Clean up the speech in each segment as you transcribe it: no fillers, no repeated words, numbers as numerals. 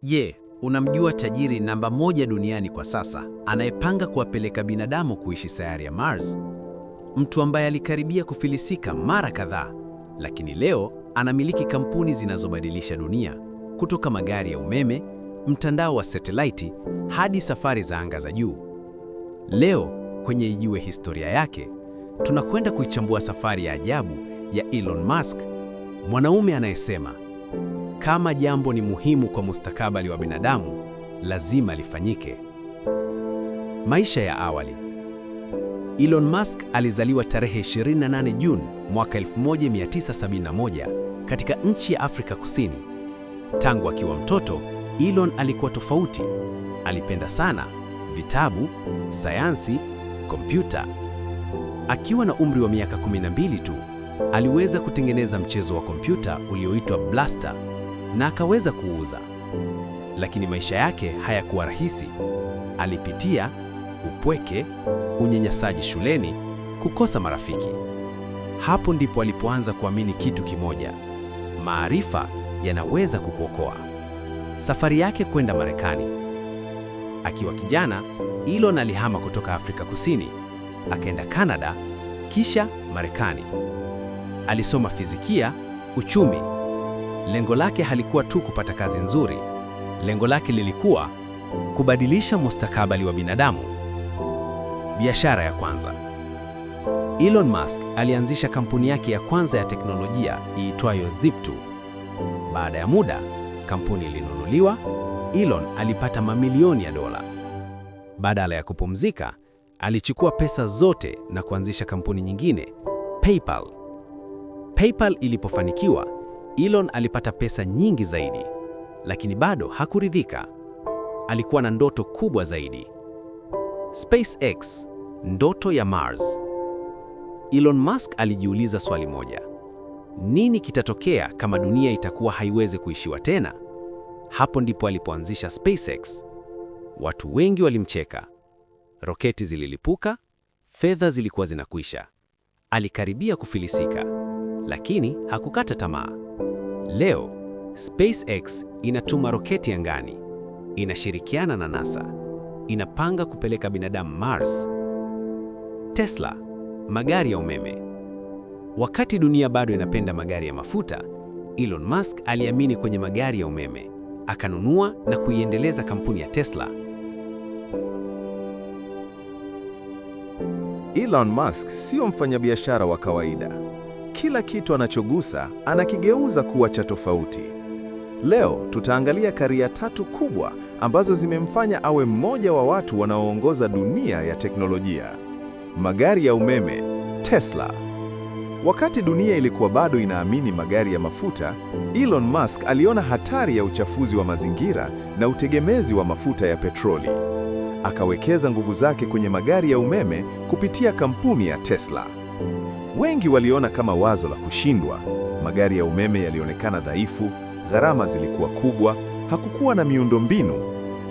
Je, unamjua tajiri namba moja duniani kwa sasa anayepanga kuwapeleka binadamu kuishi sayari ya Mars? Mtu ambaye alikaribia kufilisika mara kadhaa, lakini leo anamiliki kampuni zinazobadilisha dunia, kutoka magari ya umeme, mtandao wa satelaiti hadi safari za anga za juu. Leo kwenye Ijue Historia Yake, tunakwenda kuichambua safari ya ajabu ya Elon Musk, mwanaume anayesema kama jambo ni muhimu kwa mustakabali wa binadamu, lazima lifanyike. Maisha ya awali. Elon Musk alizaliwa tarehe 28 Juni mwaka 1971 katika nchi ya Afrika Kusini. Tangu akiwa mtoto, Elon alikuwa tofauti. Alipenda sana vitabu, sayansi, kompyuta. Akiwa na umri wa miaka 12 tu, aliweza kutengeneza mchezo wa kompyuta ulioitwa Blaster na akaweza kuuza. Lakini maisha yake hayakuwa rahisi. Alipitia upweke, unyanyasaji shuleni, kukosa marafiki. Hapo ndipo alipoanza kuamini kitu kimoja: maarifa yanaweza kukuokoa. Safari yake kwenda Marekani. Akiwa kijana, Elon alihama kutoka Afrika Kusini, akaenda Canada, kisha Marekani. Alisoma fizikia, uchumi. Lengo lake halikuwa tu kupata kazi nzuri. Lengo lake lilikuwa kubadilisha mustakabali wa binadamu. Biashara ya kwanza. Elon Musk alianzisha kampuni yake ya kwanza ya teknolojia iitwayo Zip2. Baada ya muda, kampuni ilinunuliwa. Elon alipata mamilioni ya dola. Badala ya kupumzika, alichukua pesa zote na kuanzisha kampuni nyingine, PayPal. PayPal ilipofanikiwa, Elon alipata pesa nyingi zaidi, lakini bado hakuridhika. Alikuwa na ndoto kubwa zaidi. SpaceX, ndoto ya Mars. Elon Musk alijiuliza swali moja: nini kitatokea kama dunia itakuwa haiwezi kuishiwa tena? Hapo ndipo alipoanzisha SpaceX. Watu wengi walimcheka. Roketi zililipuka, fedha zilikuwa zinakwisha. Alikaribia kufilisika, lakini hakukata tamaa. Leo, SpaceX inatuma roketi angani, inashirikiana na NASA, inapanga kupeleka binadamu Mars. Tesla, magari ya umeme. Wakati dunia bado inapenda magari ya mafuta, Elon Musk aliamini kwenye magari ya umeme. Akanunua na kuiendeleza kampuni ya Tesla. Elon Musk sio mfanyabiashara wa kawaida. Kila kitu anachogusa anakigeuza kuwa cha tofauti. Leo tutaangalia karia 3 kubwa ambazo zimemfanya awe mmoja wa watu wanaoongoza dunia ya teknolojia. Magari ya umeme, Tesla. Wakati dunia ilikuwa bado inaamini magari ya mafuta, Elon Musk aliona hatari ya uchafuzi wa mazingira na utegemezi wa mafuta ya petroli. Akawekeza nguvu zake kwenye magari ya umeme kupitia kampuni ya Tesla. Wengi waliona kama wazo la kushindwa. Magari ya umeme yalionekana dhaifu, gharama zilikuwa kubwa, hakukuwa na miundombinu.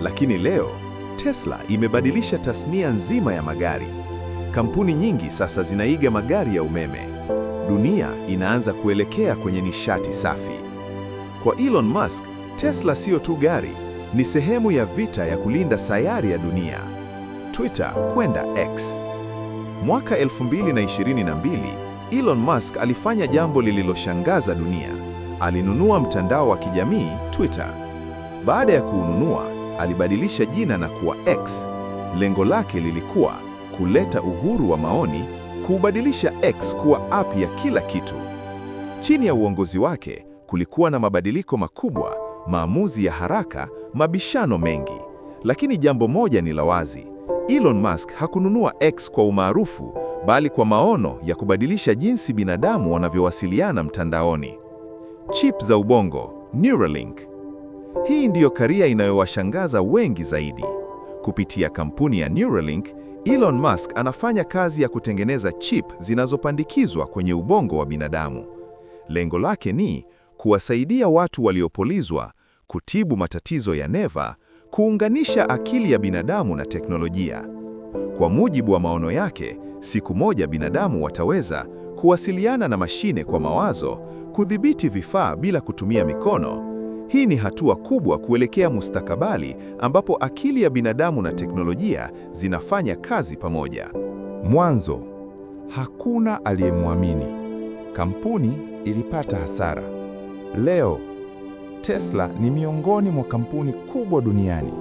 Lakini leo, Tesla imebadilisha tasnia nzima ya magari. Kampuni nyingi sasa zinaiga magari ya umeme. Dunia inaanza kuelekea kwenye nishati safi. Kwa Elon Musk, Tesla sio tu gari, ni sehemu ya vita ya kulinda sayari ya dunia. Twitter kwenda X. Mwaka 2022, Elon Musk alifanya jambo lililoshangaza dunia. Alinunua mtandao wa kijamii Twitter. Baada ya kuununua, alibadilisha jina na kuwa X. Lengo lake lilikuwa kuleta uhuru wa maoni, kubadilisha X kuwa app ya kila kitu. Chini ya uongozi wake, kulikuwa na mabadiliko makubwa, maamuzi ya haraka, mabishano mengi. Lakini jambo moja ni la wazi: Elon Musk hakununua X kwa umaarufu, bali kwa maono ya kubadilisha jinsi binadamu wanavyowasiliana mtandaoni. Chip za ubongo, Neuralink. Hii ndiyo karia inayowashangaza wengi zaidi. Kupitia kampuni ya Neuralink, Elon Musk anafanya kazi ya kutengeneza chip zinazopandikizwa kwenye ubongo wa binadamu. Lengo lake ni kuwasaidia watu waliopolizwa, kutibu matatizo ya neva, kuunganisha akili ya binadamu na teknolojia. Kwa mujibu wa maono yake, siku moja binadamu wataweza kuwasiliana na mashine kwa mawazo, kudhibiti vifaa bila kutumia mikono. Hii ni hatua kubwa kuelekea mustakabali ambapo akili ya binadamu na teknolojia zinafanya kazi pamoja. Mwanzo, hakuna aliyemwamini. Kampuni ilipata hasara. Leo, Tesla ni miongoni mwa kampuni kubwa duniani.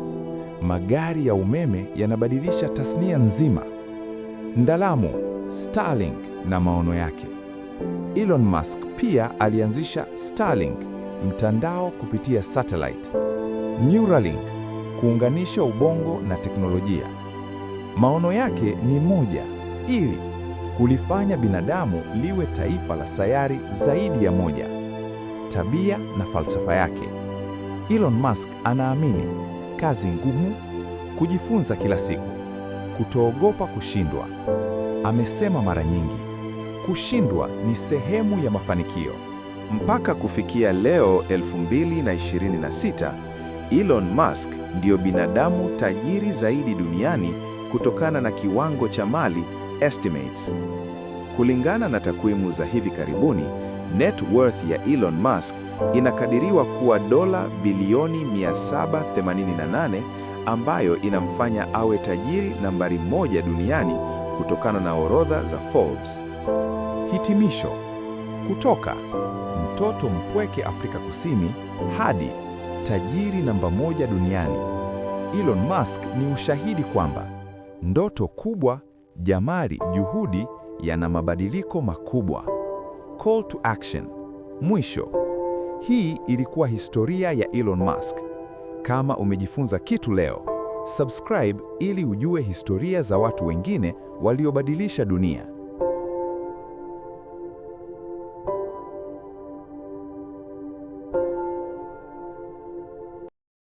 Magari ya umeme yanabadilisha tasnia nzima. Ndalamo, Starlink na maono yake. Elon Musk pia alianzisha Starlink, mtandao kupitia satellite. Neuralink, kuunganisha ubongo na teknolojia. Maono yake ni moja, ili kulifanya binadamu liwe taifa la sayari zaidi ya moja. Tabia na falsafa yake. Elon Musk anaamini kazi ngumu, kujifunza kila siku, kutoogopa kushindwa. Amesema mara nyingi, kushindwa ni sehemu ya mafanikio. Mpaka kufikia leo 2026, Elon Musk ndiyo binadamu tajiri zaidi duniani kutokana na kiwango cha mali estimates. Kulingana na takwimu za hivi karibuni, net worth ya Elon Musk inakadiriwa kuwa dola bilioni 788, ambayo inamfanya awe tajiri nambari 1 duniani kutokana na orodha za Forbes. Hitimisho. Kutoka mtoto mpweke Afrika Kusini hadi tajiri namba 1 duniani, Elon Musk ni ushahidi kwamba ndoto kubwa, jamari, juhudi yana mabadiliko makubwa. Call to action. Mwisho. Hii ilikuwa historia ya Elon Musk. Kama umejifunza kitu leo, subscribe ili ujue historia za watu wengine waliobadilisha dunia.